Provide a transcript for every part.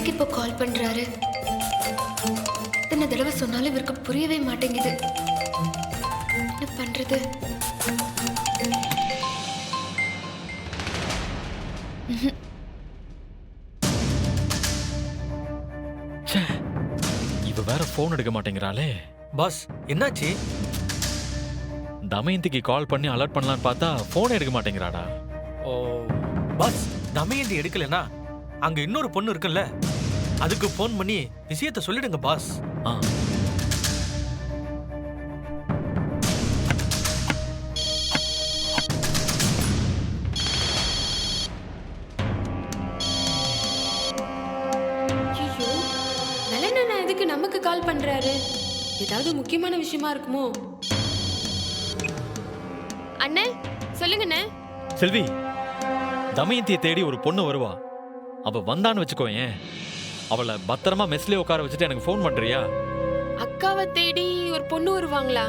எதுக்கு இப்போ கால் பண்றாரு? எத்தனை தடவை சொன்னாலும் இவருக்கு புரியவே மாட்டேங்குது. என்ன பண்றது? இவ வேற போன் எடுக்க மாட்டேங்கிறாளே. பாஸ் என்னாச்சு? தமயந்திக்கு கால் பண்ணி அலர்ட் பண்ணலான்னு பார்த்தா போன் எடுக்க மாட்டேங்கிறாடா. ஓ பாஸ், தமயந்தி எடுக்கலனா அங்க இன்னொரு பொண்ணு இருக்குல்ல, அதுக்கு போன் பண்ணி விஷயத்தை சொல்லிடுங்க பாஸ். ஆ ஐயோ, நலனா எதுக்கு நமக்கு கால் பண்றாரு? ஏதாவது முக்கியமான விஷயமா இருக்குமோ? அண்ணே சொல்லுங்கண்ணே. செல்வி, தமயந்தியை தேடி ஒரு பொண்ணு வருவா. அவ வந்தான்னு வச்சுக்கோயேன், அவளை பத்திரமா மெஸ்ல உட்கார வச்சுட்டு எனக்கு ஃபோன் பண்றியா? அக்காவை தேடி ஒரு பொண்ணு வருவாங்களா?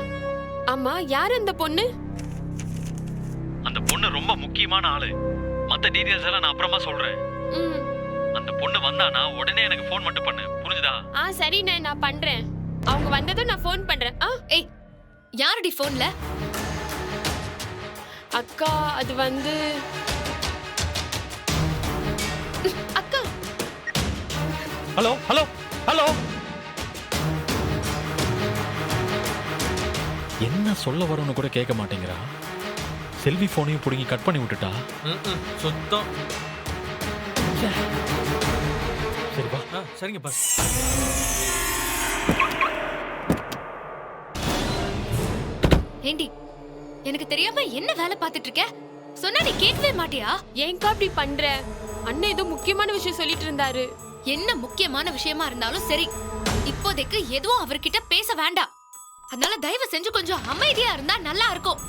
ஆமா, யார் அந்த பொண்ணு? அந்த பொண்ணு ரொம்ப முக்கியமான ஆளு. மத்த டீடைல்ஸ் எல்லாம் நான் அப்புறமா சொல்றேன். அந்த பொண்ணு வந்தானா உடனே எனக்கு ஃபோன் மட்டும் பண்ணு, புரிஞ்சுதா? சரிண்ணே, நான் பண்றேன். அவங்க வந்ததும் நான் ஃபோன் பண்றேன். ஏய், யாரடி ஃபோன்ல? அக்கா, அது வந்து அக்கா. ஹலோ ஹலோ ஹலோ, என்ன சொல்ல வரணும்னு கூட கேட்க மாட்டேங்கிறா. செல்வி போனையும் புடுங்கி கட் பண்ணி விட்டுட்டா. சுத்தம். சரிப்பா. சரிங்க பாஸ். ஏண்டி, எனக்கு தெரியாம என்ன வேலை பார்த்துட்டு இருக்க? சொன்னா நீ கேட்கவே மாட்டியா? ஏன்க்கா அப்படி பண்ற? அண்ணன் ஏதோ முக்கியமான விஷயம் சொல்லிட்டு இருந்தாரு. என்ன முக்கியமான விஷயமா இருந்தாலும் சரி, இப்போதைக்கு எதுவும் அவர்கிட்ட பேச வேண்டாம். அதனால தயவு செஞ்சு கொஞ்சம் அமைதியா இருந்தா நல்லா இருக்கும்.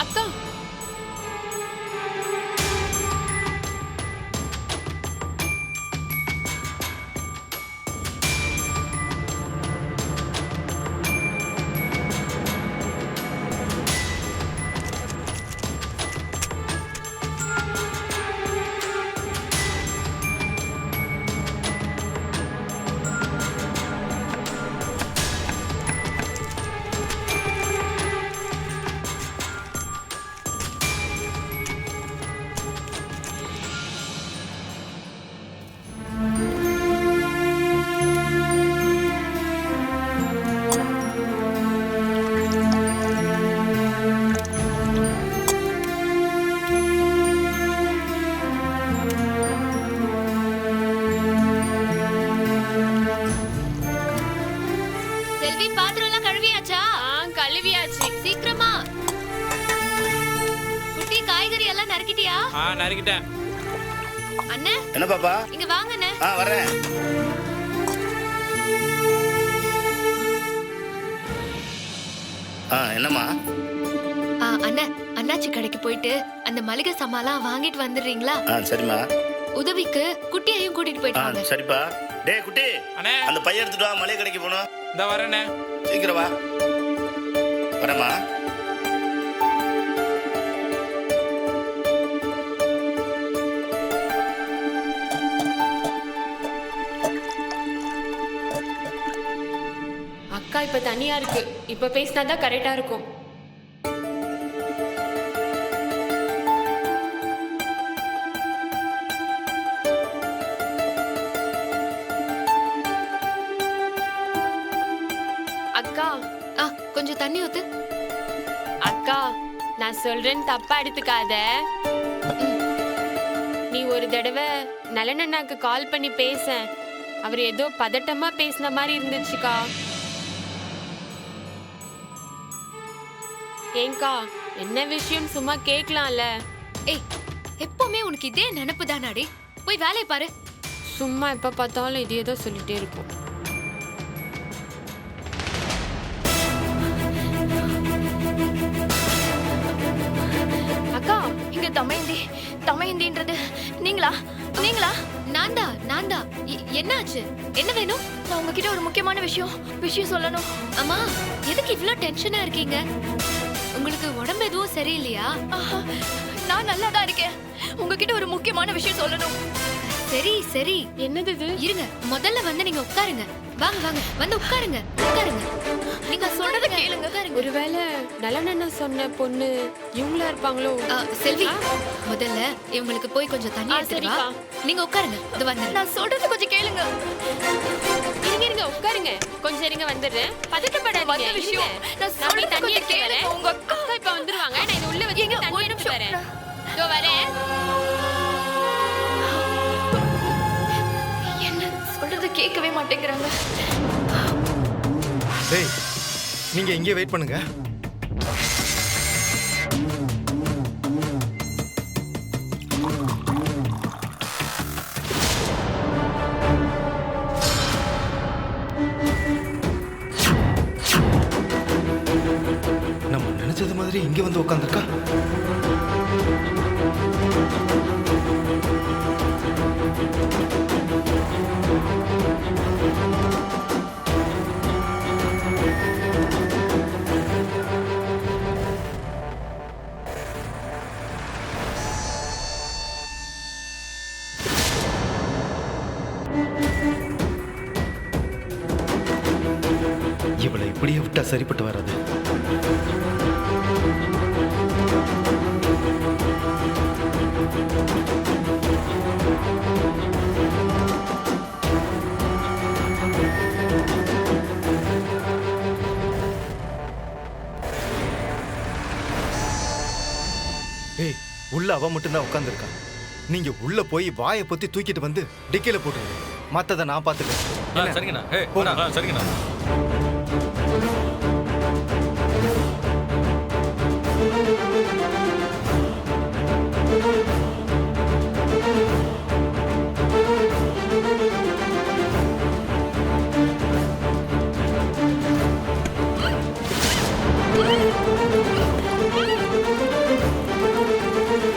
அக்கா, செல்வி, பாத்திரம் எல்லாம் கழுவியாச்சா? கழுவியாச்சு. சீக்கிரமா. குட்டி, காய்கறி எல்லாம் நறுக்கிட்டியா? நறுக்கிட்டேன். அண்ணே, என்ன பாப்பா? இங்க வாங்க அண்ணே. வரேன். என்னம்மா? அண்ணே, அண்ணாச்சி கடைக்கு போயிட்டு அந்த மளிகை சாமான்லாம் வாங்கிட்டு வந்துடுறீங்களா? சரிம்மா. உதவிக்கு குட்டியையும் கூட்டிட்டு போயிட்டு வாங்க. சரிப்பா. டேய் குட்டி, அண்ணே அந்த பைய எடுத்துட்டு வா, மளிகை கடைக்கு போணும். இந்த வரேண்ணே. சீக்கிரம் வா. வரேம்மா. அக்கா இப்ப தனியா இருக்கு. இப்ப பேசினாதான் கரெக்டா இருக்கும். அக்கா, கொஞ்சம் தண்ணி ஊத்து. அக்கா, நான் சொல்றேன், தப்பா எடுத்துக்காத. நீ ஒரு தடவை நலனண்ணாக்கு கால் பண்ணி பேச. அவர் ஏதோ பதட்டமா பேசின மாதிரி இருந்துச்சுக்கா. ஏங்கா, என்ன விஷயம் சும்மா கேட்கலாம்ல? ஏய், எப்பவுமே உனக்கு இதே நினைப்பு தானாடி? போய் வேலையை பாரு. சும்மா எப்ப பார்த்தாலும் இதே தான் சொல்லிட்டே இருக்கும். அக்கா, இங்க தமயந்தின்றது நீங்களா? நான்தா. என்னாச்சு? என்ன வேணும்? நான் உங்ககிட்ட ஒரு முக்கியமான விஷயம் சொல்லணும். அம்மா, எதுக்கு இவ்ளோ டென்ஷனா இருக்கீங்க? உங்களுக்கு உடம்பு எதுவும் சரியில்லையா? நான் நல்லா தான் இருக்கேன். உங்ககிட்ட ஒரு முக்கியமான விஷயம் சொல்லணும். சரி சரி என்னது இது? இருங்க, முதல்ல வந்து நீங்க உட்காருங்க. வாங்க வாங்க, வந்து உட்காருங்க உட்காருங்க. நீங்க சொல்றத கேளுங்க, உட்காருங்க. ஒருவேளை நல்லண்ணா சொன்ன பொண்ணு இவங்களா இருப்பாங்களோ? செல்வி, முதல்ல இவங்களுக்கு போய் கொஞ்சம் தண்ணி எடுத்துட்டு வா. சரிப்பா. நீங்க உட்காருங்க, இது வந்து நான் சொல்றது கொஞ்சம் கேளுங்க. இருங்க இருங்க உட்காருங்க. கொஞ்சம் இருங்க வந்துடுறேன். பதட்டப்படாதீங்க. வந்த விஷயம், இருங்க. நான் நான் போய் சொல்றது தண்ணி கொஞ்சம் எடுத்து கேளுங்க. வரேன். உங்க அக்கா இப்ப வந்துருவாங்க. நான் இது உள்ள வச்சு ஏங்க, தண்ணி ஒரு எடுத்து நிமிஷம். வரேன். இதோ வரேன். என்ன சொல்றது கேட்கவே மாட்டேங்கிறாங்க. டேய் நீங்க இங்கே வெயிட் பண்ணுங்க. நம்ம நினைச்சது மாதிரி இங்க வந்து உட்காந்துருக்கா. இவளை இப்படியே விட்டா சரிப்பட்டு வராது. ஏய் உள்ள அவ மட்டும்தான் உட்காந்துருக்கா. நீங்க உள்ள போய் வாயை பொத்தி தூக்கிட்டு வந்து டிக்கில போட்டுருங்க. மத்ததை நான் பாத்துக்கிறேன். சரிங்கண்ணா. ஏய், போங்க. சரிங்கண்ணா.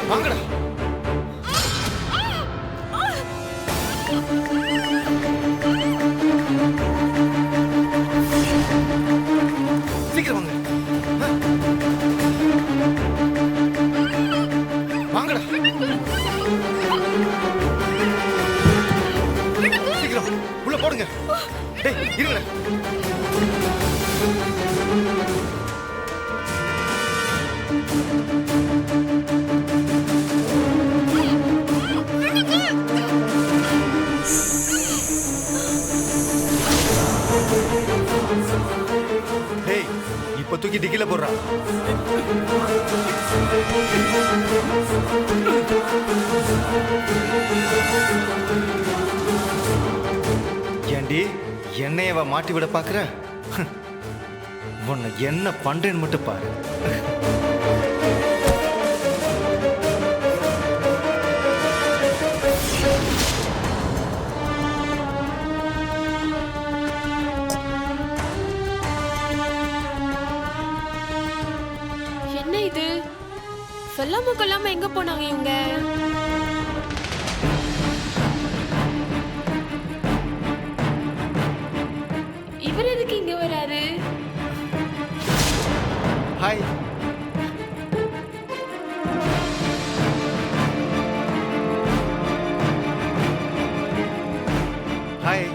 வாங்கடா. சீக்கிரம் வாங்க. வாங்கடா. சீக்கிரம் உள்ள போடுங்க. டேய் இருங்கடா. டேய் இப்ப தூக்கி டிக்கில போடுறா. ஏண்டி என்னையவ மாட்டி விட பாக்குற? உன்னை என்ன பண்றேன்னு மட்டும் பாரு. என்ன இது? சொல்லாம கொல்லாம எங்க போனாங்க இவங்க? இவர் எதுக்கு இங்க வராரு? ஹாய். ஹாய்.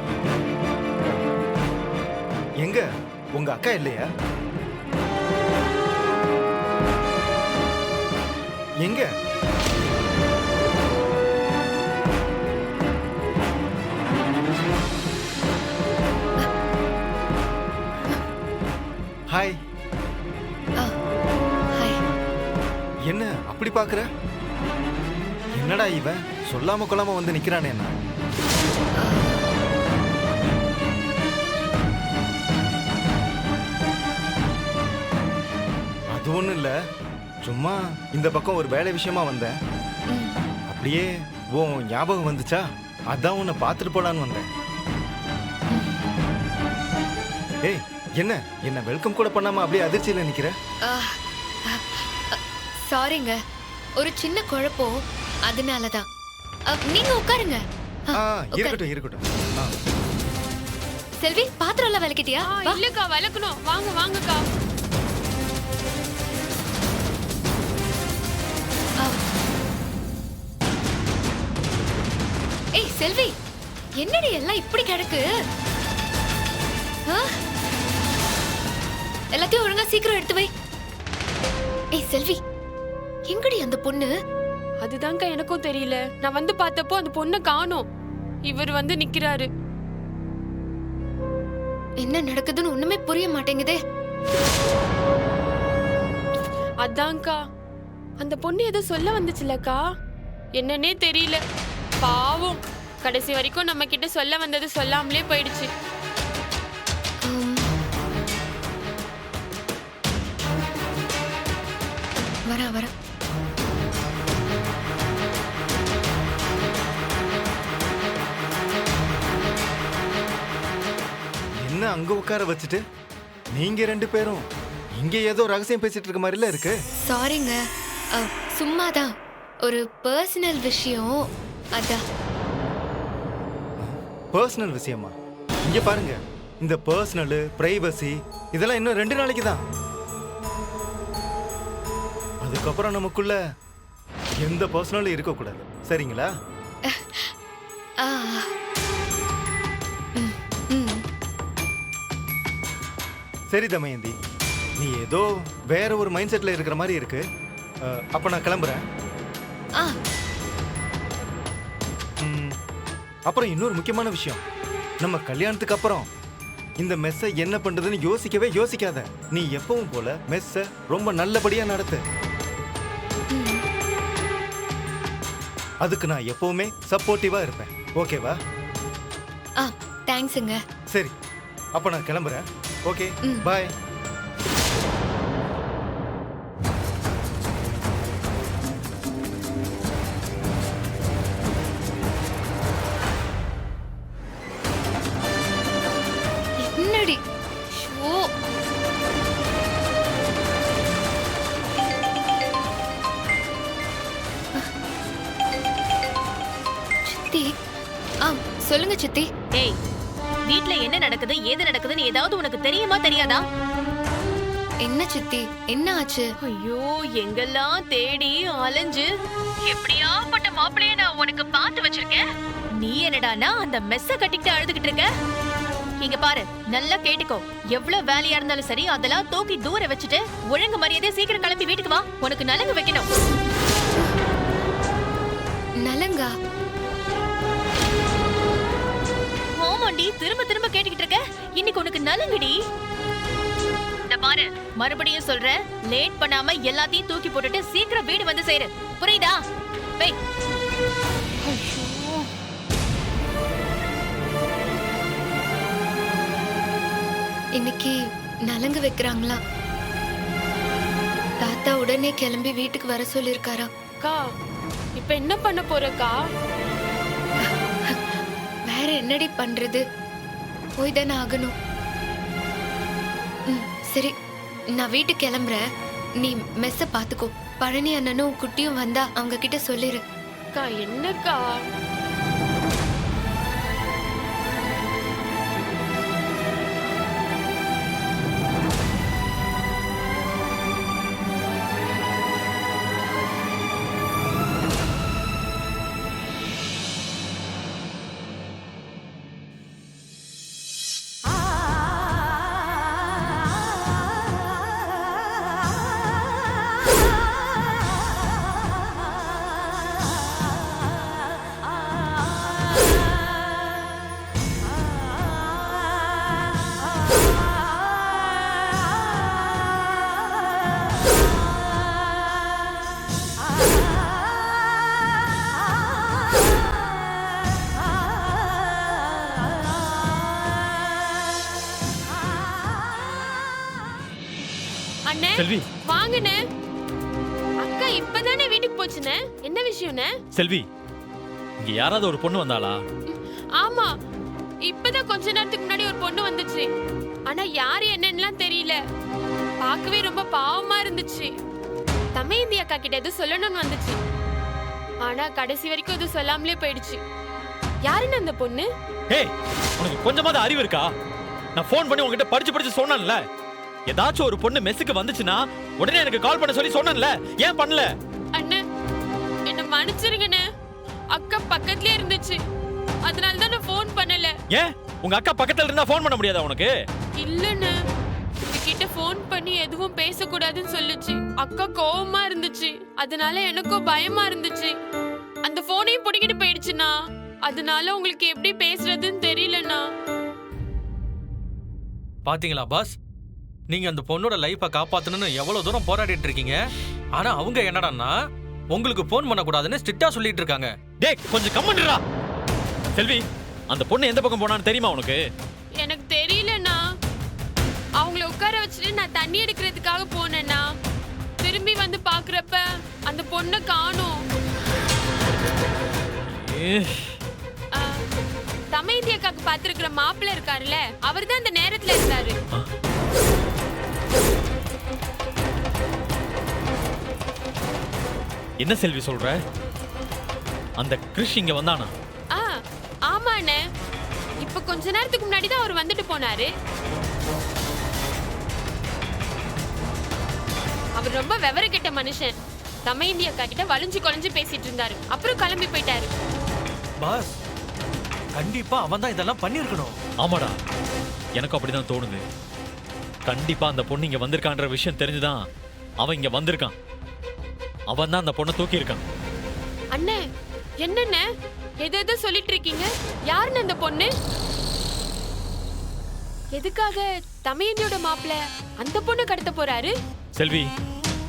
எங்க உங்க அக்கா இல்லையா? எங்க? ஹாய். ஹாய். என்ன அப்படி பாக்குற? என்னடா இவன் சொல்லாம கொள்ளாம வந்து நிக்கிறானே என்ன? அது ஒண்ணும் இல்ல, சும்மா இந்த பக்கம் ஒரு வேலை விஷயமா வந்தேன். அப்படியே உன் ஞாபகம் வந்துச்சா, அதான் உன்னை பார்த்துட்டு போலான்னு வந்தேன். ஏய் என்ன என்ன வெல்கம் கூட பண்ணாம அப்படியே அதிர்ச்சியில நிக்கிற? சாரிங்க, ஒரு சின்ன குழப்பம், அதனாலதான். நீங்க உட்காருங்க. இருக்கட்டும் இருக்கட்டும். செல்வி, பாத்திரம் எல்லாம் விளக்கிட்டியா? வா. இல்லக்கா விளக்கணும். வாங்க வாங்கக்கா. ஏய் செல்வி, என்னடி எல்லாம் இப்படி கிடக்கு? ஆ? எல்லாத்தையும் ஒழுங்கா சீக்கிரம் எடுத்து வை. ஏய் செல்வி, எங்கடி அந்த பொண்ணு? அதுதான்க்கா எனக்கும் தெரியல. நான் வந்து பார்த்தப்போ அந்த பொண்ணை காணோம். இவர் வந்து நிக்கிறாரு. என்ன நடக்குதுன்னு ஒண்ணுமே புரிய மாட்டேங்குதே. அதான்க்கா, அந்த பொண்ணு ஏதோ சொல்ல வந்துச்சுலக்கா, என்னன்னே தெரியல. பாவம், கடைசி வரைக்கும் நம்ம கிட்ட சொல்ல வந்தது சொல்லாமலே போயிடுச்சு. ஆம். வரா என்ன அங்க உட்கார வச்சுட்டு நீங்க ரெண்டு பேரும் இங்க ஏதோ ரகசியம் பேசிட்டு இருக்க மாதிரில இருக்கு. சாரிங்க, சும்மாதான், ஒரு பர்சனல் விஷயம் அதான். பர்சனல் விஷயமா? இங்க பாருங்க, இந்த பர்சனல் பிரைவசி இதெல்லாம் இன்னும் 2 நாளைக்கு தான். அதுக்கப்புறம் நமக்குள்ள எந்த பர்சனலும் இருக்க கூடாது, சரிங்களா? ஆ. ம், ம். சரி தமயந்தி, நீ ஏதோ வேற ஒரு மைண்ட் செட்ல இருக்கிற மாதிரி இருக்கு. அப்ப நான் கிளம்புறேன். ஆ. அப்புறம் இன்னொரு முக்கியமான விஷயம், நம்ம கல்யாணத்துக்கு அப்புறம் இந்த மெஸ்ஸை என்ன பண்றதுன்னு யோசிக்கவே யோசிக்காத. நீ எப்பவும் போல மெஸ்ஸை ரொம்ப நல்லபடியா நடத்து. அதுக்கு நான் எப்பவுமே சப்போர்ட்டிவா இருப்பேன், ஓகேவா? ஆ, தேங்க்ஸுங்க. சரி, அப்ப நான் கிளம்புறேன். ஓகே, பாய். என்னடி? ஷோ. சித்தி. சொல்லுங்க சித்தி. ஏய், வீட்ல என்ன நடக்குது ஏது நடக்குதுன்னு ஏதாவது உனக்கு தெரியுமா தெரியாதா? என்ன சித்தி, என்ன ஆச்சு? ஐயோ, எங்கெல்லாம் தேடி அலைஞ்சு எப்படியாப்பட்ட மாப்பிளைய நான் உனக்கு பார்த்து வச்சிருக்கேன். நீ என்னடானா அந்த மெஸ்ஸ கட்டிக்கிட்டு அழுதுகிட்டு இருக்க. இங்க பாரு, நல்லா கேட்டுக்கோ. எவ்வளவு வேலையா இருந்தாலும் சரி, அதெல்லாம் தூக்கி தூர வச்சுட்டு ஒழுங்கு மரியாதையா சீக்கிரம் கிளம்பி வீட்டுக்கு வா. உனக்கு நலங்கு வைக்கணும். நலங்கா? ஆமாண்டி, திரும்ப திரும்ப கேட்டுக்கிட்டு இருக்க. இன்னைக்கு உனக்கு நலங்குடி. இந்த பாரு, மறுபடியும் சொல்றேன், லேட் பண்ணாம எல்லாத்தையும் தூக்கி போட்டுட்டு சீக்கிரம் வீடு வந்து சேரு, புரியுதா? வெய். இன்னைக்கு நலங்கு வைக்கிறாங்களா? தாத்தா உடனே கிளம்பி வீட்டுக்கு வர சொல்லிருக்காரா? அக்கா, இப்ப என்ன பண்ண போறக்கா? வேற என்னடி பண்றது? போய் தானே ஆகணும். சரி, நான் வீட்டுக்கு கிளம்புறேன். நீ மெஸ்ஸ பாத்துக்கோ. பழனி அண்ணனும் குட்டியும் வந்தா அவங்க கிட்ட சொல்லிரு. அக்கா, என்னக்கா? அண்ணே, செல்வி. வாங்கண்ணே. அக்கா இப்பதானே வீட்டுக்கு போச்சுனே. என்ன விஷயம்னே? செல்வி, இங்க யாராவது ஒரு பொண்ணு வந்தாளா? ஆமா, இப்பதான் கொஞ்ச நேரத்துக்கு முன்னாடி ஒரு பொண்ணு வந்துச்சு. ஆனா யாரு என்னன்னுலாம் தெரியல. பார்க்கவே ரொம்ப பாவமா இருந்துச்சு. தமயந்தி அக்கா கிட்ட எதுவும் சொல்லணும்னு வந்துச்சு. ஆனா கடைசி வரைக்கும் எதுவும் சொல்லாமலே போயிடுச்சு. யாருன்னு அந்த பொண்ணு? ஏய், உனக்கு கொஞ்சமாவது அறிவு இருக்கா? நான் ஃபோன் பண்ணி உன்கிட்ட படிச்சு சொன்னேன்ல, ஏதாச்சும் ஒரு பொண்ணு மெஸ்ஸுக்கு வந்துச்சுன்னா உடனே எனக்கு கால் பண்ண சொல்லி சொன்னேன்ல, ஏன் பண்ணல? அண்ணே, என்ன மன்னிச்சிருங்கண்ணே. அக்கா பக்கத்துலயே இருந்துச்சு. அதனால தான் நான் ஃபோன் பண்ணல. ஏன் உங்க அக்கா பக்கத்துல இருந்தா ஃபோன் பண்ண முடியாதா உனக்கு? இல்லன்னு உங்ககிட்ட ஃபோன் பண்ணி எதுவும் பேசக்கூடாதுன்னு சொல்லுச்சு. அக்கா கோவமா இருந்துச்சு. அதனால எனக்கும் பயமா இருந்துச்சு. அந்த போனையும் பிடிக்கிட்டு போயிடுச்சுண்ணா. அதனால உங்களுக்கு எப்படி பேசுறதுன்னு தெரியலண்ணா. பாத்தீங்களா பாஸ், நீங்க அந்த பொண்ணோட லைஃபை காப்பாத்தணும்னு எவ்வளவு தூரம் போராடிட்டு இருக்கீங்க. ஆனா அவங்க என்னடான்னா உங்களுக்கு போன் பண்ணக்கூடாதுன்னு ஸ்ட்ரிக்டா சொல்லிட்டு இருக்காங்க. டேய் கொஞ்சம் கம்முன்னுடா. செல்வி, அந்த பொண்ணு எந்த பக்கம் போனான்னு தெரியுமா உனக்கு? எனக்கு தெரியலண்ணா. அவங்கள உட்கார வச்சுட்டு நான் தண்ணி எடுக்கிறதுக்காக போனேன்னா திரும்பி வந்து பாக்குறப்ப அந்த பொண்ணை காணோம். தமையந்தி அக்காக்கு பாத்துருக்கிற மாப்பிள்ள இருக்காருல்ல, அவர்தான் அந்த நேரத்துல இருந்தாரு. என்ன செல்வி சொல்ற? அந்த கிருஷ் இங்க வந்தானா? ஆமாண்ணே. இப்ப கொஞ்ச நேரத்துக்கு முன்னாடி தான் அவர் வந்துட்டு போனாரு. அவர் ரொம்ப விவரக்கெட்ட மனுஷன். தமையந்தி அக்கா கிட்ட வளைஞ்சு கொலைஞ்சு பேசிட்டு இருந்தாரு. அப்புறம் கிளம்பி போயிட்டாரு. பாஸ், கண்டிப்பா அவன் தான் இதெல்லாம் பண்ணிருக்கணும். ஆமாடா, எனக்கு அப்படிதான் தோணுது. கண்டிப்பா அந்த பொண்ணு இங்க வந்திருக்கான்ற விஷயம் தெரிஞ்சுதான் அவன் இங்க வந்திருக்கான். அவன் தான் அந்த பொண்ணை தூக்கி இருக்கான். அண்ணே, என்னண்ணே எது சொல்லிட்டு இருக்கீங்க? யாருன்னு அந்த பொண்ணு? எதுக்காக தமையந்தியோட மாப்பிள்ள அந்த பொண்ணு கடத்த போறாரு? செல்வி,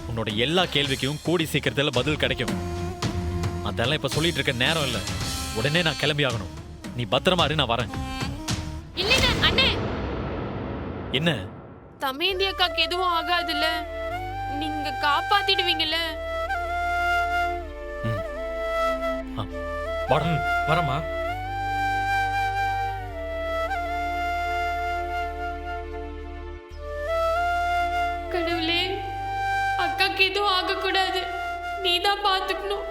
உன்னோட எல்லா கேள்விக்கும் கூடி சீக்கிரத்துல பதில் கிடைக்கும். அதெல்லாம் இப்ப சொல்லிட்டு இருக்க நேரம் இல்ல. உடனே நான் கிளம்பி ஆகணும். நீ பத்திரமா இரு, நான் வரேன். இல்லண்ணே, அண்ணே. என்ன? தமையந்தி அக்காக்கு எதுவும் ஆகாதுல்ல? நீங்க காப்பாத்திடுவீங்கல்ல? வரமா? கடவுளே, அக்காக்கு எதுவும் ஆகக்கூடாது. நீதான் பாத்துக்கணும்.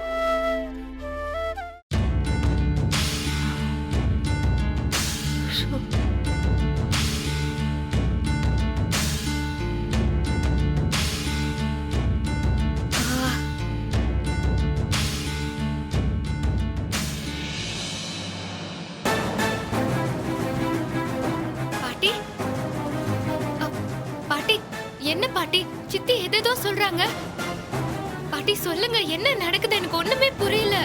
பாட்டி, பாட்டி, என்ன பாட்டி? சித்தி ஏதேதோ சொல்றாங்க. பாட்டி சொல்லுங்க, என்ன நடக்குது? எனக்கு ஒண்ணுமே புரியல.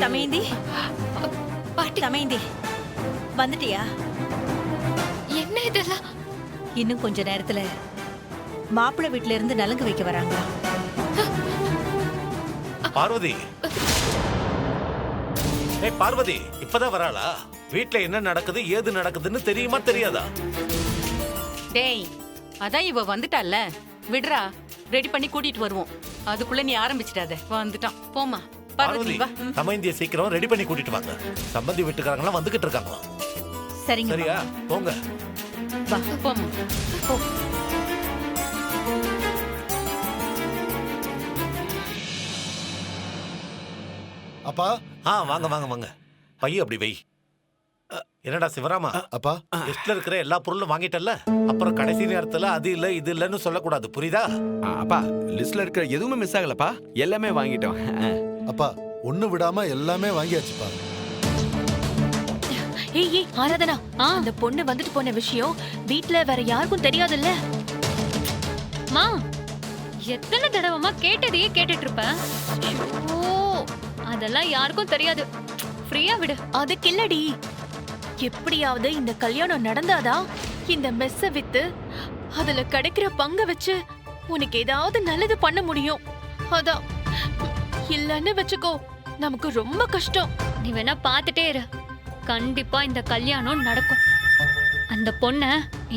தமையந்தி, பாட்டி, தமையந்தி வந்துட்டியா? என்ன இதெல்லாம்? இன்னும் கொஞ்ச நேரத்துல மாப்பிள்ளை வீட்ல இருந்து நலங்கு வைக்க வராங்க. பார்வதி, ஏய் பார்வதி, இப்பதான் வராளா? வீட்ல என்ன நடக்குது ஏது நடக்குதுன்னு தெரியுமா தெரியாதா? டேய், அதான் இவ வந்துட்டால, விடுறா, ரெடி பண்ணி கூட்டிட்டு வருவோம். அதுக்குள்ள நீ ஆரம்பிச்சிடாத. வந்துட்டான், போமா. பார்வதி பார்வதி, வா. தமைந்திய சீக்கிரம் ரெடி பண்ணி கூட்டிட்டு வாங்க. சம்பந்தி வீட்டுக்காரங்களாம் வந்துகிட்டு இருக்காங்க. சரிங்க. சரியா? போங்க. வா, போமா. போ. அப்பா. வாங்க வாங்க வாங்க. பைய அப்படி வை. என்னடா சிவராமா, அப்பா, லிஸ்ட்ல இருக்கிற எல்லா பொருளும் வாங்கிட்டல்ல? அப்புறம் கடைசி நேரத்துல அது இல்ல இது இல்லன்னு சொல்லக்கூடாது, புரியுதா? அப்பா, லிஸ்ட்ல இருக்கிற எதுவுமே மிஸ் ஆகலப்பா, எல்லாமே வாங்கிட்டோம். அப்பா, ஒண்ணு விடாம எல்லாமே வாங்கியாச்சுப்பா. ஏய் ஆராதனா, அந்த பொண்ணு வந்துட்டு போன விஷயம் வீட்ல வேற யாருக்கும் தெரியாதுல்ல? மா, எத்தனை தடவைமா கேட்டதையே கேட்டுட்டு இருப்பேன். அதெல்லாம் யாருக்கும் தெரியாது. ஃப்ரீயா விடு. அதுக்கு இல்லடி, எப்படியாவது இந்த கல்யாணம் நடந்தாதான் இந்த மெஸ்ஸ வித்து அதுல கிடைக்கிற பங்க வச்சு உனக்கு ஏதாவது நல்லது பண்ண முடியும். அதான், இல்லன்னு வச்சுக்கோ, நமக்கு ரொம்ப கஷ்டம். நீ வேணா பாத்துட்டே இரு. கண்டிப்பா இந்த கல்யாணம் நடக்கும். அந்த பொண்ண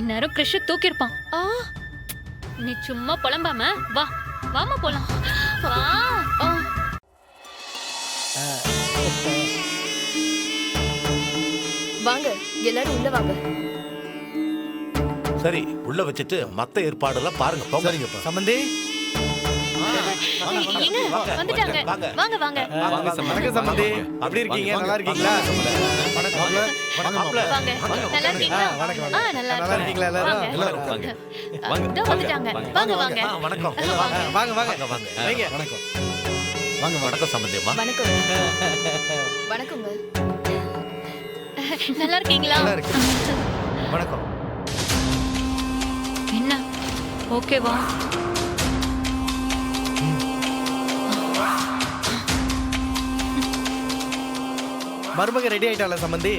இந்நேரம் கிருஷ் தூக்கிருப்பான். நீ சும்மா புலம்பாம வா, வாமா போலாம். வா. வாங்க, எல்லாரும் உள்ள வாங்க. சரி, உள்ள வச்சுட்டு மத்த ஏற்பாடுலாம் பாருங்க. போங்க. சரிங்கப்பா. சம்பந்தி, ஏங்க, வந்துட்டாங்க. வாங்க வாங்க. வணக்கம் சம்பந்தி. எப்படி இருக்கீங்க? நல்லா இருக்கீங்களா? மாப்ள, வாங்க. நல்லா இருக்கீங்களா? நல்லா இருக்கீங்களா எல்லாரும்? எல்லாரும் வாங்க. இதோ வந்துட்டாங்க. வாங்க வாங்க. வணக்கம். வாங்க வாங்க வாங்க வாங்க. வைங்க. வணக்கம். வாங்க வணக்கம் சம்பந்தியம்மா. வணக்கம் வணக்கங்க. நல்லா இருக்கீங்களா? நல்லா இருக்கு. வணக்கம். என்ன ஓகேவா? மருமக ரெடி ஆயிட்டால சம்பந்தி?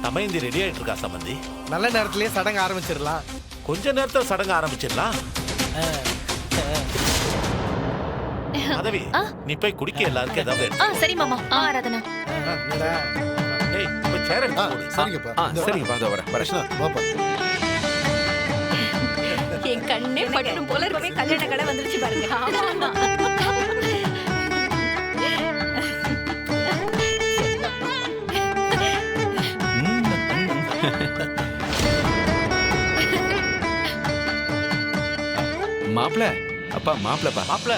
தமயந்தி ரெடி ஆயிட்டு இருக்கா சம்பந்தி. நல்ல நேரத்திலேயே சடங்கு ஆரம்பிச்சிடலாம். கொஞ்ச நேரத்துல சடங்கு ஆரம்பிச்சிடலாம். மாதவி, நீ போய் குடிக்க எல்லாருக்கும் ஏதாவது எடுத்து சரி மாமா. ஆராதனா. ஏய், போய் சேர் எடுத்து போடு. சரிங்கப்பா. சரிங்கப்பா அதோ வரேன் கிருஷ்ணா வாப்பா. என் கண்ணே பட்டும் போல இருக்கவே கல்யாண கடை வந்துருச்சு பாருங்க. ஆமா. மாப்பிள அப்பா மாப்பிளப்பா மாப்பிள